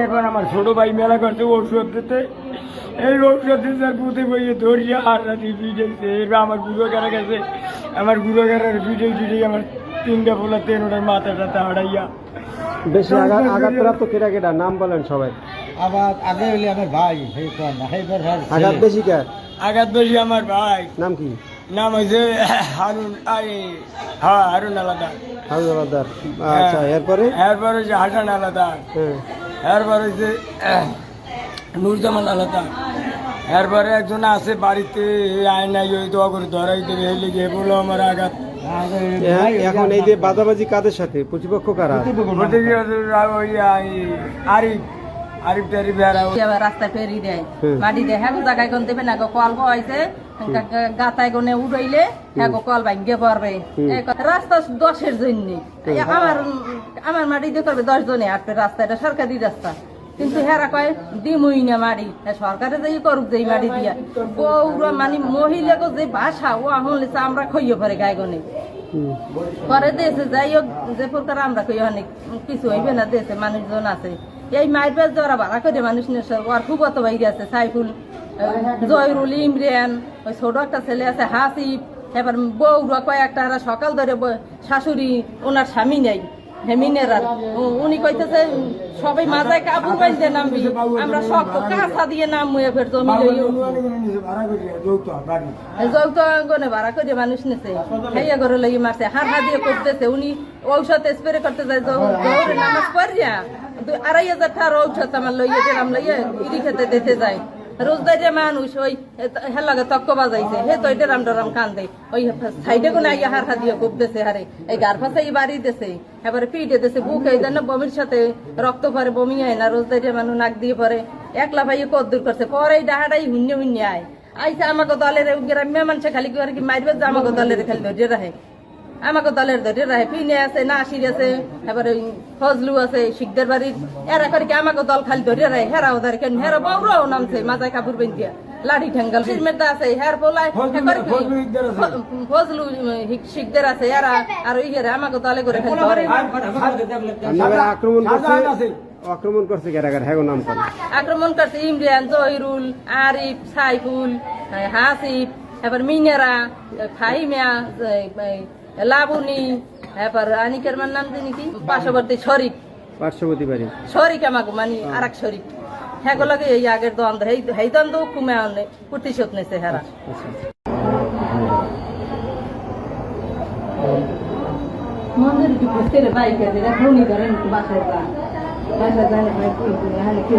এরপর আমার ছোট ভাই মেলা করছে ঔষধ দিতে, এই ঔষধ দিতে আর পুঁতে বইয়ে ধরিয়া আর রাতি ভিজেছে। এবার আমার গুঁড়োঘাড়া গেছে, আমার গুঁড়োঘাড়ার ভিজে টিজে আমার 3টা পোলা 13টার মাথাটা হারাইয়া। বেশি আঘাতপ্রাপ্ত কেটা কেটা নাম বলেন সবাই। আবার আগে হইলে আমার ভাই আঘাত বেশি কে? আঘাত বেশি আমার ভাই, নাম কি? নাম হয়েছে হারুন, হ্যাঁ হারুন আলাদা। হারুন আলাদার। আচ্ছা, এরপরে এরপর হচ্ছে হাসান আলাদা, হ্যাঁ, এরপর হচ্ছে নুরজামান আলাদা। এরপরে একজন আছে বাড়িতে আয়নাই ওই দোয়া করে ধরাই দেবে, হেলে গিয়ে বলো আমার আঘাত। এখন এই যে বাদাবাজি কাদের সাথে, প্রতিপক্ষ কারা? ওই আরিফ আরিফ টারিফ আবার রাস্তা ফেরি দেয়, মাটি দেয়, হ্যাঁ জায়গায় কোন দেবে না, কল হয়েছে গাতায় গনে উড়াইলে হ্যাঁ কল ভাঙ্গে পড়বে। রাস্তা 10-এর জন্য আমার মাটি দিয়ে করবে 10 জনে হাঁটবে রাস্তা, এটা সরকারি রাস্তা, কিন্তু হেরা কয় দিমুই না মাড়ি, সরকারে যে করুক যে মাড়ি দিয়া বউরা মানে মহিলাকে যে ভাষা ও হলে আমরা খইয়ে পরে গায়ে গনে পরে দেশে যাই হোক যে প্রকার আমরা কই অনেক কিছু হইবে না, দেশে মানুষজন আছে এই মায়ের পেজ যারা ভাড়া করে মানুষ ওর খুব অত বাইরে আছে, সাইফুল, জয়রুল, ইমরান, ওই ছোট একটা ছেলে আছে হাসিফ, এবার বউরা কয়েকটা সকাল ধরে শাশুড়ি ওনার স্বামী নেই হেমিনেরা, উনি কইতেছে সবাই মাথায় কাপড় বাইতে নামবি, আমরা সব কাঁচা দিয়ে নামবো এবার জমি যৌথ গনে ভাড়া করে মানুষ নেছে, খাইয়া ঘরে লইয়ে মারছে, হাড় দিয়ে করতেছে, উনি ঔষধ স্প্রে করতে যায় জোহরে নামাজ পড়িয়া 2,500 টাকার ঔষধ আমার লইয়ে দিলাম, লইয়ে ইরি খেতে দিতে যায়। রোজদারিয়া মানুষ ওই হেলাগে তক্ক বাজাইছে, হে তো ডরাম ডরাম কান্দে, ওই সাইডে কোন আইয়া হার দিয়ে কুপতেছে, হারে এই গার ফাঁসে বাড়ি দিছে, এবারে পিঠে দিছে, বুকে এই জন্য বমির সাথে রক্ত পরে, বমি হয় না, রোজদারিয়া মানুষ নাক দিয়ে পরে একলা ভাই কদ্দুর করছে, পরে এই ডাহাটাই হুন্যে হুন্যে আয় আইসা আমাকে দলের গ্রাম্য মানুষে খালি কি মারবে যে আমাকে দলের খালি ধরে রাখে, আমাকে দলের ধরে রাখে, পিনে আছে, নাসির আছে, এবারে ফজলু আছে, শিখদের বাড়ির, এরা করে কি আমাকে দল খালি ধরে রাখে, হেরাও ধরে কেন হেরা বউরাও নামছে মাথায় কাপড় বেঁধিয়া লাঠি ঠেঙ্গাল সিরমেটা আছে, হের পোলায় ফজলু শিখদের আছে, এরা আর ওই হেরা আমাকে দলে করে খালি ধরে। আক্রমণ করছে কারাগার, হ্যাঁ নাম করে আক্রমণ করছে ইমরান, জহিরুল, আরিফ, সাইফুল, হাসিফ, এবার মিনেরা, ফাহিমিয়া, লাবুনি, এবার আনিকের নাম জানি কি পার্শ্ববর্তী শরীফ, পার্শ্ববর্তী বাড়ি শরীফ আমাকে মানে আর এক শরীফ, হ্যাঁ লাগে এই আগের দ্বন্দ্ব, এই দ্বন্দ্ব কমে আনে প্রতিশোধ নেছে হেরা। মন্দির কি বুঝতে রে বাইকে ধনী ধরেন বাসায় বাসায় জানে ভাই কি